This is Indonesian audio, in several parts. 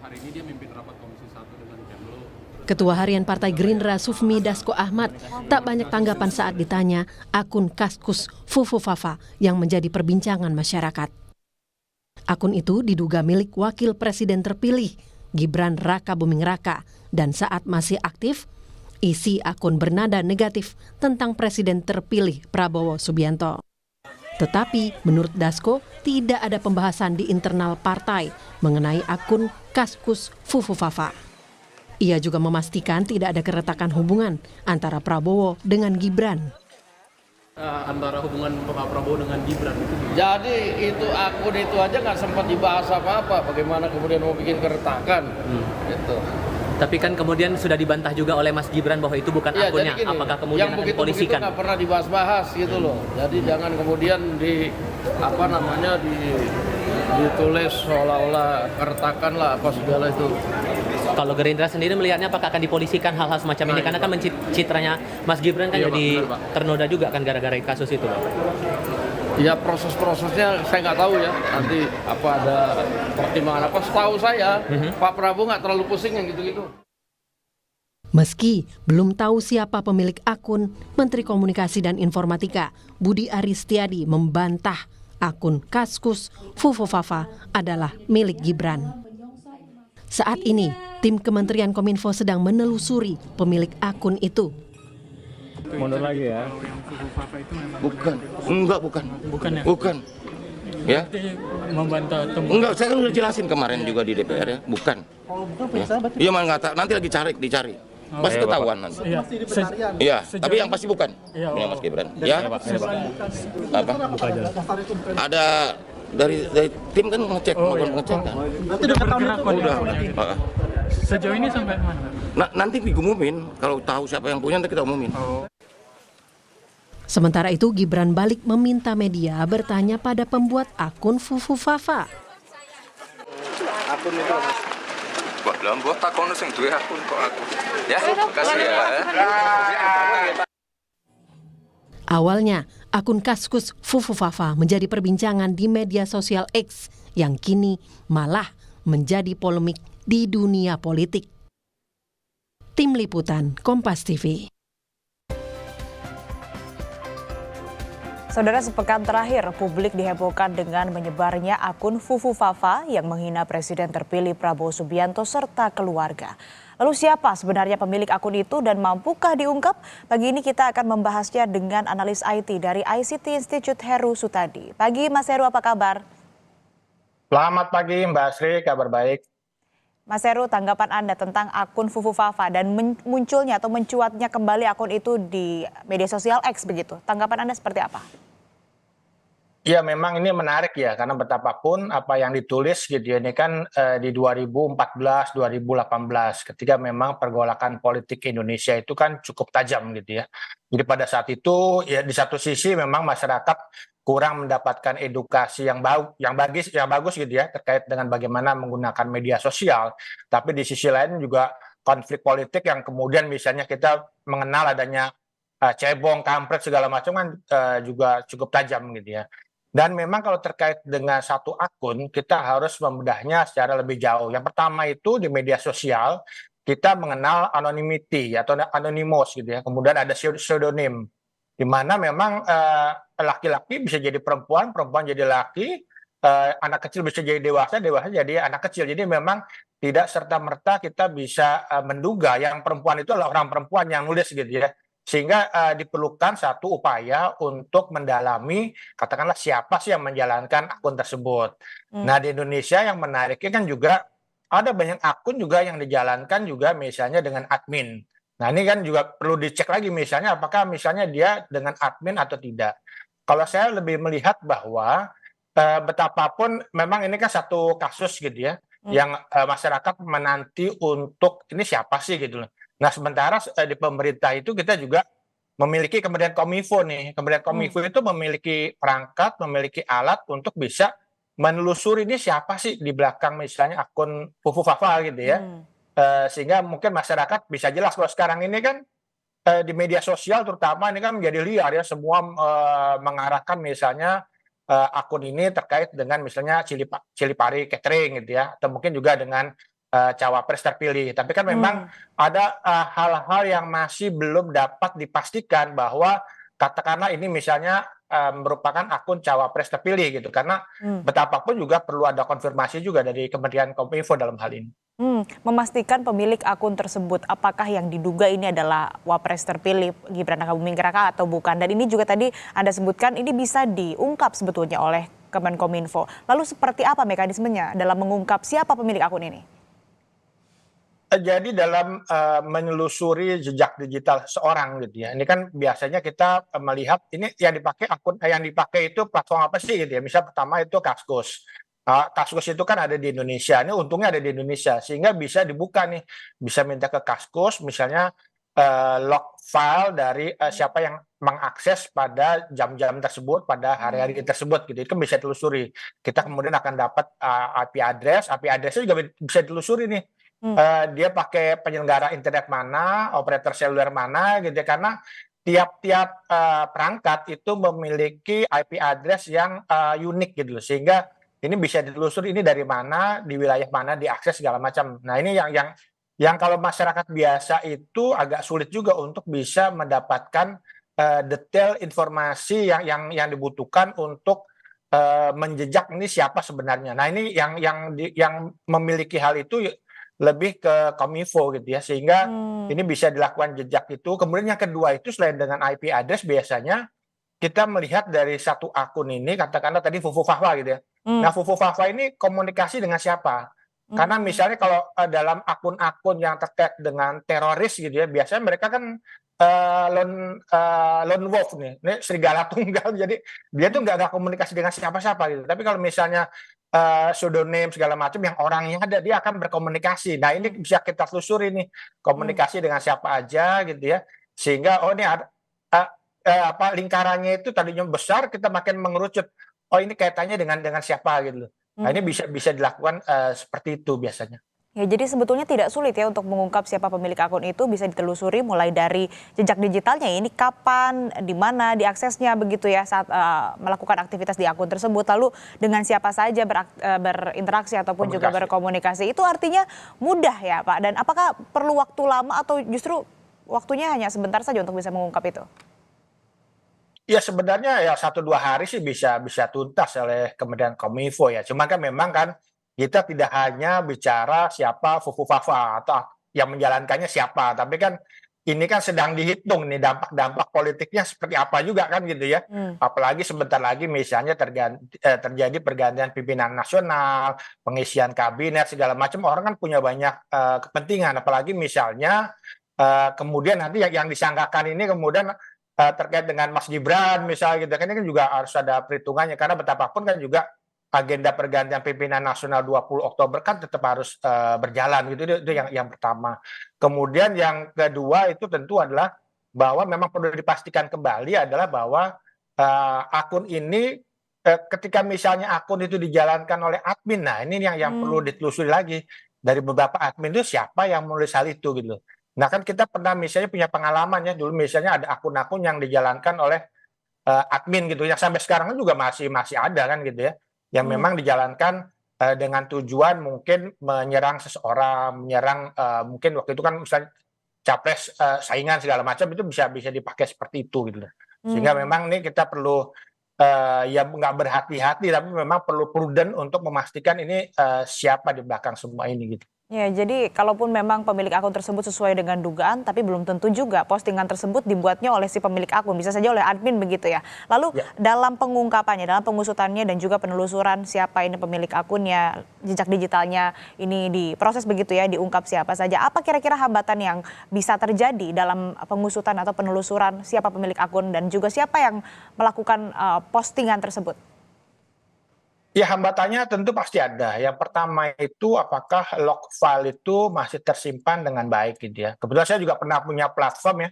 Hari ini dia mimpin rapat Komisi 1 dengan Kemlu. Ketua Harian Partai Gerindra Sufmi Dasko Ahmad tak banyak tanggapan saat ditanya akun Kaskus Fufu Fafa yang menjadi perbincangan masyarakat. Akun itu diduga milik Wakil Presiden terpilih Gibran Raka Buming Raka dan saat masih aktif, isi akun bernada negatif tentang Presiden terpilih Prabowo Subianto. Tetapi menurut Dasko tidak ada pembahasan di internal partai mengenai akun Kaskus Fufu Fafa. Ia juga memastikan tidak ada keretakan hubungan antara Prabowo dengan Gibran. Antara hubungan Pak Prabowo dengan Gibran itu. Jadi itu akun itu aja nggak sempat dibahas apa-apa. Bagaimana kemudian mau bikin keretakan? Gitu. Tapi kan kemudian sudah dibantah juga oleh Mas Gibran bahwa itu bukan Ya, akunnya. jadi gini, Apakah kemudian yang akan begitu dipolisikan? nggak pernah dibahas-bahas gitu loh. Jadi jangan kemudian ditulis seolah-olah keretakan lah apa segala itu. Kalau Gerindra sendiri melihatnya apakah akan dipolisikan hal-hal semacam ini? Karena kan citranya Mas Gibran kan Iya, jadi Pak, benar, Pak. ternoda juga kan gara-gara kasus itu, Pak. Ya proses-prosesnya saya nggak tahu ya. Nanti apa ada pertimbangan apa? Setahu saya Pak Prabowo nggak terlalu pusing yang gitu-gitu. Meski belum tahu siapa pemilik akun, Menteri Komunikasi dan Informatika Budi Aristiadi membantah akun Kaskus Fufu Fafa adalah milik Gibran. Saat ini, tim Kementerian Kominfo sedang menelusuri pemilik akun itu. Mundur lagi ya. Bukan, bukan. Bukan ya? Bukan. Ya? Membantah temuan. Enggak, saya kan udah jelasin kemarin juga di DPR ya, bukan. Ya. Iya, malah nggak tahu. Nanti lagi dicari. Pasti ketahuan nanti. Iya. Iya, tapi yang pasti bukan. Iya, Ini Mas Gibran. Ya? Apa? Buka aja. Ada dari tim kan melakukan pengecekan. Berarti udah bergerak kok. Udah. Sejauh ini sampai mana? Nanti diumumin. Kalau tahu siapa yang punya, nanti kita umumin. Sementara itu, Gibran balik meminta media bertanya pada pembuat akun Fufu Fafa. Akun itu Mbak, lah mbok takono sing duwe akun kok aku. Ya, makasih ya. Awalnya, akun Kaskus Fufu Fafa menjadi perbincangan di media sosial X yang kini malah menjadi polemik di dunia politik. Tim Liputan Kompas TV. Saudara, sepekan terakhir publik dihebohkan dengan menyebarnya akun Fufu Fafa yang menghina Presiden terpilih Prabowo Subianto serta keluarga. Lalu siapa sebenarnya pemilik akun itu dan mampukah diungkap? Pagi ini kita akan membahasnya dengan analis IT dari ICT Institute Heru Sutadi. Pagi Mas Heru, apa kabar? Selamat pagi Mbak Asri, kabar baik. Mas Heru, tanggapan Anda tentang akun Fufu Fafa dan munculnya atau mencuatnya kembali akun itu di media sosial X begitu. Tanggapan Anda seperti apa? Ya memang ini menarik ya, karena betapapun apa yang ditulis gitu ya, ini kan di 2014, 2018 ketika memang pergolakan politik Indonesia itu kan cukup tajam gitu ya. Jadi pada saat itu ya di satu sisi memang masyarakat kurang mendapatkan edukasi yang bagus gitu ya terkait dengan bagaimana menggunakan media sosial, tapi di sisi lain juga konflik politik yang kemudian misalnya kita mengenal adanya cebong, kampret segala macam kan juga cukup tajam gitu ya. Dan memang kalau terkait dengan satu akun, kita harus membedahnya secara lebih jauh. Yang pertama itu di media sosial, kita mengenal anonymity atau anonymous gitu ya. Kemudian ada pseudonym, di mana memang laki-laki bisa jadi perempuan, perempuan jadi laki, anak kecil bisa jadi dewasa, dewasa jadi anak kecil. Jadi memang tidak serta-merta kita bisa menduga yang perempuan itu adalah orang perempuan yang nulis gitu ya. Sehingga diperlukan satu upaya untuk mendalami, katakanlah siapa sih yang menjalankan akun tersebut. Nah di Indonesia yang menariknya kan juga ada banyak akun juga yang dijalankan juga misalnya dengan admin. Nah ini kan juga perlu dicek lagi misalnya apakah misalnya dia dengan admin atau tidak. Kalau saya lebih melihat bahwa betapapun memang ini kan satu kasus gitu ya, yang masyarakat menanti untuk ini siapa sih gitu loh. Nah sementara di pemerintah itu kita juga memiliki Kementerian Kominfo nih. Kementerian Kominfo itu memiliki perangkat, memiliki alat untuk bisa menelusuri ini siapa sih di belakang misalnya akun Fufu Fafa gitu ya. Sehingga mungkin masyarakat bisa jelas kalau sekarang ini kan di media sosial terutama ini kan menjadi liar ya. Semua mengarahkan misalnya akun ini terkait dengan misalnya Cili Pari Catering gitu ya. Atau mungkin juga dengan cawapres terpilih. Tapi kan memang ada hal-hal yang masih belum dapat dipastikan bahwa katakanlah ini misalnya merupakan akun cawapres terpilih gitu. Karena betapapun juga perlu ada konfirmasi juga dari Kementerian Kominfo dalam hal ini. Memastikan pemilik akun tersebut apakah yang diduga ini adalah wapres terpilih Gibran Rakabuming Raka atau bukan. Dan ini juga tadi Anda sebutkan ini bisa diungkap sebetulnya oleh Kemenkominfo. Lalu seperti apa mekanismenya dalam mengungkap siapa pemilik akun ini? Jadi dalam menelusuri jejak digital seorang gitu ya. Ini kan biasanya kita melihat ini yang dipakai akun yang dipakai itu platform apa sih gitu ya. Misal pertama itu Kaskus. Kaskus itu kan ada di Indonesia. Ini untungnya ada di Indonesia sehingga bisa dibuka nih. Bisa minta ke Kaskus misalnya log file dari siapa yang mengakses pada jam-jam tersebut, pada hari-hari tersebut gitu. Itu bisa telusuri. Kita kemudian akan dapat IP address-nya juga bisa telusuri nih. Dia pakai penyelenggara internet mana, operator seluler mana gitu ya. Karena tiap-tiap perangkat itu memiliki IP address yang unik gitu loh. Sehingga ini bisa ditelusuri ini dari mana, di wilayah mana diakses segala macam. Nah, ini yang kalau masyarakat biasa itu agak sulit juga untuk bisa mendapatkan detail informasi yang dibutuhkan untuk menjejak ini siapa sebenarnya. Nah, ini yang memiliki hal itu lebih ke Kominfo gitu ya, sehingga ini bisa dilakukan jejak itu. Kemudian yang kedua itu selain dengan IP address biasanya kita melihat dari satu akun ini, katakanlah tadi Fufu Fafa gitu ya. Nah, Fufu Fafa ini komunikasi dengan siapa? Karena misalnya kalau dalam akun-akun yang terkait dengan teroris gitu ya, biasanya mereka kan lone wolf nih, ini serigala tunggal. Jadi dia tuh nggak komunikasi dengan siapa-siapa gitu. Tapi kalau misalnya pseudonym segala macam yang orangnya ada, dia akan berkomunikasi. Nah, ini bisa kita telusuri nih komunikasi dengan siapa aja gitu ya. Sehingga ini ada lingkarannya itu tadinya besar, kita makin mengerucut. Oh, ini kaitannya dengan siapa gitu loh. Nah, ini bisa dilakukan seperti itu biasanya. Ya, jadi sebetulnya tidak sulit ya untuk mengungkap siapa pemilik akun itu, bisa ditelusuri mulai dari jejak digitalnya. Ini kapan, di mana diaksesnya begitu ya saat melakukan aktivitas di akun tersebut. Lalu dengan siapa saja berinteraksi ataupun juga berkomunikasi. Itu artinya mudah ya Pak. Dan apakah perlu waktu lama atau justru waktunya hanya sebentar saja untuk bisa mengungkap itu? Ya sebenarnya ya 1-2 hari sih bisa tuntas oleh Kementerian Kominfo ya. Cuma kan memang kan kita tidak hanya bicara siapa Fufu Fafa atau yang menjalankannya siapa, tapi kan ini kan sedang dihitung nih dampak politiknya seperti apa juga kan gitu ya. Apalagi sebentar lagi misalnya terjadi pergantian pimpinan nasional, pengisian kabinet segala macam, orang kan punya banyak kepentingan. Apalagi misalnya kemudian nanti yang disangkakan ini kemudian terkait dengan Mas Gibran misalnya gitu kan, ini kan juga harus ada perhitungannya karena betapapun kan juga agenda pergantian pimpinan nasional 20 Oktober kan tetap harus berjalan gitu. Itu yang pertama. Kemudian yang kedua itu tentu adalah bahwa memang perlu dipastikan kembali adalah bahwa akun ini ketika misalnya akun itu dijalankan oleh admin, nah ini yang perlu ditelusuri lagi dari beberapa admin itu siapa yang menulis hal itu gitu. Nah kan kita pernah misalnya punya pengalaman ya, dulu misalnya ada akun-akun yang dijalankan oleh admin gitu, yang sampai sekarang juga masih ada kan gitu ya, yang memang dijalankan dengan tujuan mungkin menyerang seseorang, menyerang mungkin waktu itu kan misalnya capres saingan segala macam, itu bisa dipakai seperti itu gitu. Sehingga memang nih kita perlu ya nggak berhati-hati, tapi memang perlu prudent untuk memastikan ini siapa di belakang semua ini gitu. Ya, jadi kalaupun memang pemilik akun tersebut sesuai dengan dugaan, tapi belum tentu juga postingan tersebut dibuatnya oleh si pemilik akun, bisa saja oleh admin begitu ya. Lalu dalam pengungkapannya, dalam pengusutannya dan juga penelusuran siapa ini pemilik akunnya, jejak digitalnya ini diproses begitu ya, diungkap siapa saja. Apa kira-kira hambatan yang bisa terjadi dalam pengusutan atau penelusuran siapa pemilik akun dan juga siapa yang melakukan postingan tersebut? Ya hambatannya tentu pasti ada. Yang pertama itu apakah log file itu masih tersimpan dengan baik gitu ya. Kebetulan saya juga pernah punya platform ya.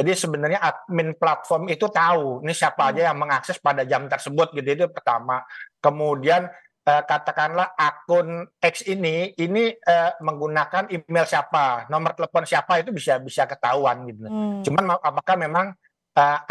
Jadi sebenarnya admin platform itu tahu ini siapa aja yang mengakses pada jam tersebut gitu, itu pertama. Kemudian katakanlah akun X ini menggunakan email siapa, nomor telepon siapa, itu bisa ketahuan gitu. Cuman apakah memang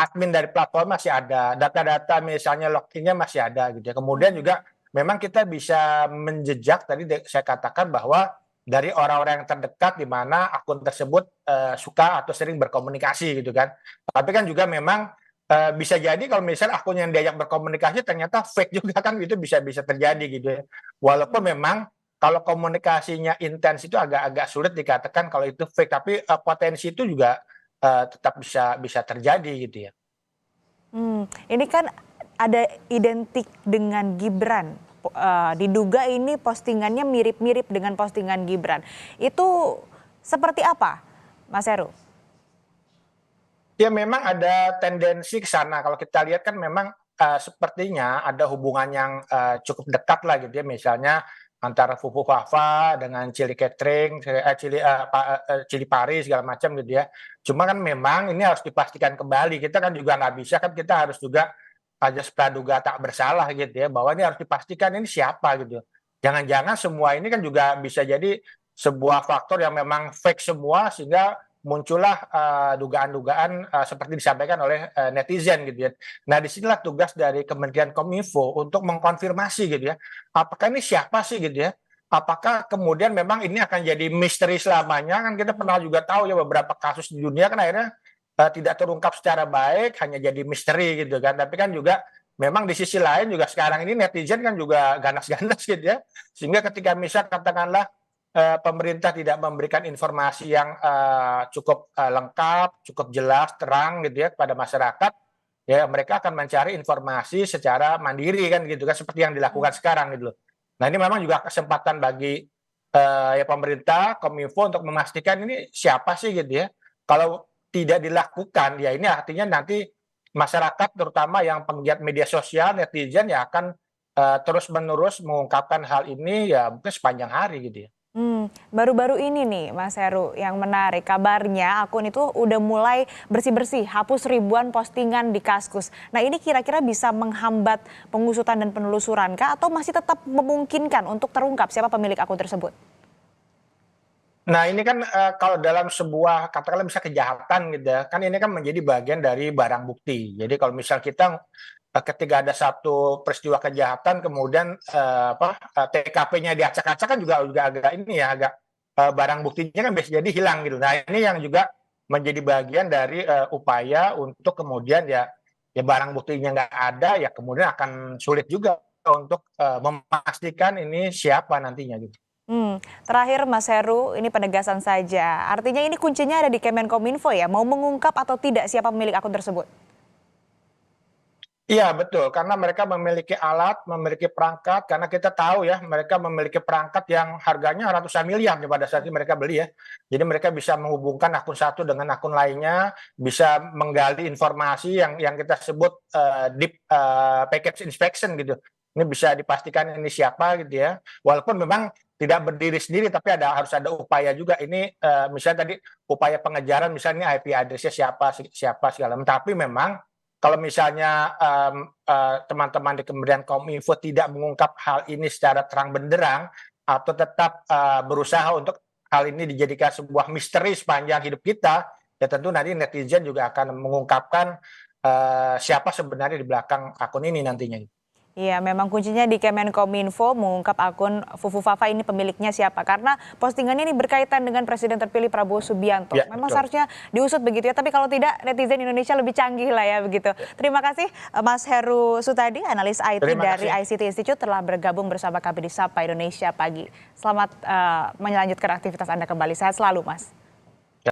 admin dari platform masih ada, data-data misalnya loginnya masih ada gitu ya. Kemudian juga memang kita bisa menjejak, tadi saya katakan bahwa dari orang-orang yang terdekat di mana akun tersebut suka atau sering berkomunikasi gitu kan. Tapi kan juga memang bisa jadi kalau misalnya akun yang diajak berkomunikasi ternyata fake juga kan, itu bisa terjadi gitu ya. Walaupun memang kalau komunikasinya intens itu agak sulit dikatakan kalau itu fake, tapi potensi itu juga tetap bisa terjadi gitu ya. Ini kan ada identik dengan Gibran. Diduga ini postingannya mirip-mirip dengan postingan Gibran. Itu seperti apa, Mas Heru? Ya memang ada tendensi ke sana. Kalau kita lihat kan memang sepertinya ada hubungan yang cukup dekat lah gitu ya. Misalnya antara Fufu Fafa dengan Chili Catering, Chili Pari segala macam gitu ya. Cuma kan memang ini harus dipastikan kembali. Kita kan juga nggak bisa, kan kita harus juga ajas praduga tak bersalah gitu ya, bahwa ini harus dipastikan ini siapa gitu. Jangan-jangan semua ini kan juga bisa jadi sebuah faktor yang memang fake semua, sehingga muncullah dugaan-dugaan seperti disampaikan oleh netizen gitu ya. Nah disinilah tugas dari Kementerian Kominfo untuk mengkonfirmasi gitu ya, apakah ini siapa sih gitu ya. Apakah kemudian memang ini akan jadi misteri selamanya, kan kita pernah juga tahu ya beberapa kasus di dunia kan akhirnya tidak terungkap secara baik, hanya jadi misteri gitu kan. Tapi kan juga memang di sisi lain juga sekarang ini netizen kan juga ganas-ganas gitu ya. Sehingga ketika misal katakanlah pemerintah tidak memberikan informasi yang cukup lengkap, cukup jelas, terang gitu ya kepada masyarakat, ya mereka akan mencari informasi secara mandiri kan gitu kan, seperti yang dilakukan sekarang gitu loh. Nah ini memang juga kesempatan bagi ya pemerintah, Kominfo untuk memastikan ini siapa sih gitu ya. Kalau tidak dilakukan, ya ini artinya nanti masyarakat terutama yang penggiat media sosial, netizen ya akan terus-menerus mengungkapkan hal ini ya mungkin sepanjang hari gitu ya. Baru-baru ini nih Mas Heru, yang menarik kabarnya akun itu udah mulai bersih-bersih, hapus ribuan postingan di Kaskus. Nah ini kira-kira bisa menghambat pengusutan dan penelusuran kah, atau masih tetap memungkinkan untuk terungkap siapa pemilik akun tersebut? Nah ini kan kalau dalam sebuah katakanlah bisa kejahatan gitu ya, kan ini kan menjadi bagian dari barang bukti. Jadi kalau misal kita ketika ada satu peristiwa kejahatan kemudian TKP-nya diacak-acak kan juga agak ini ya, agak barang buktinya kan bisa jadi hilang gitu. Nah ini yang juga menjadi bagian dari upaya untuk kemudian ya barang buktinya nggak ada, ya kemudian akan sulit juga untuk memastikan ini siapa nantinya gitu. Terakhir Mas Heru, ini penegasan saja. Artinya ini kuncinya ada di Kemenkominfo ya, mau mengungkap atau tidak siapa pemilik akun tersebut? Iya betul, karena mereka memiliki alat, memiliki perangkat, karena kita tahu ya mereka memiliki perangkat yang harganya ratusan miliar pada saat itu mereka beli ya. Jadi mereka bisa menghubungkan akun satu dengan akun lainnya, bisa menggali informasi yang kita sebut deep package inspection gitu. Ini bisa dipastikan ini siapa gitu ya. Walaupun memang tidak berdiri sendiri, tapi harus ada upaya juga. Ini misalnya tadi upaya pengejaran, misalnya IP address-nya siapa segala macam. Tapi memang kalau misalnya teman-teman di Kementerian Kominfo tidak mengungkap hal ini secara terang benderang, atau tetap berusaha untuk hal ini dijadikan sebuah misteri sepanjang hidup kita, ya tentu nanti netizen juga akan mengungkapkan siapa sebenarnya di belakang akun ini nantinya. Iya, memang kuncinya di Kemenkominfo mengungkap akun Fufu Fafa ini pemiliknya siapa. Karena postingannya ini berkaitan dengan Presiden terpilih Prabowo Subianto. Ya, memang betul. Seharusnya diusut begitu ya, tapi kalau tidak netizen Indonesia lebih canggih lah ya begitu. Terima kasih Mas Heru Sutadi, analis IT dari ICT Institute, telah bergabung bersama kami di Sapa Indonesia Pagi. Selamat melanjutkan aktivitas Anda kembali. Sehat selalu Mas.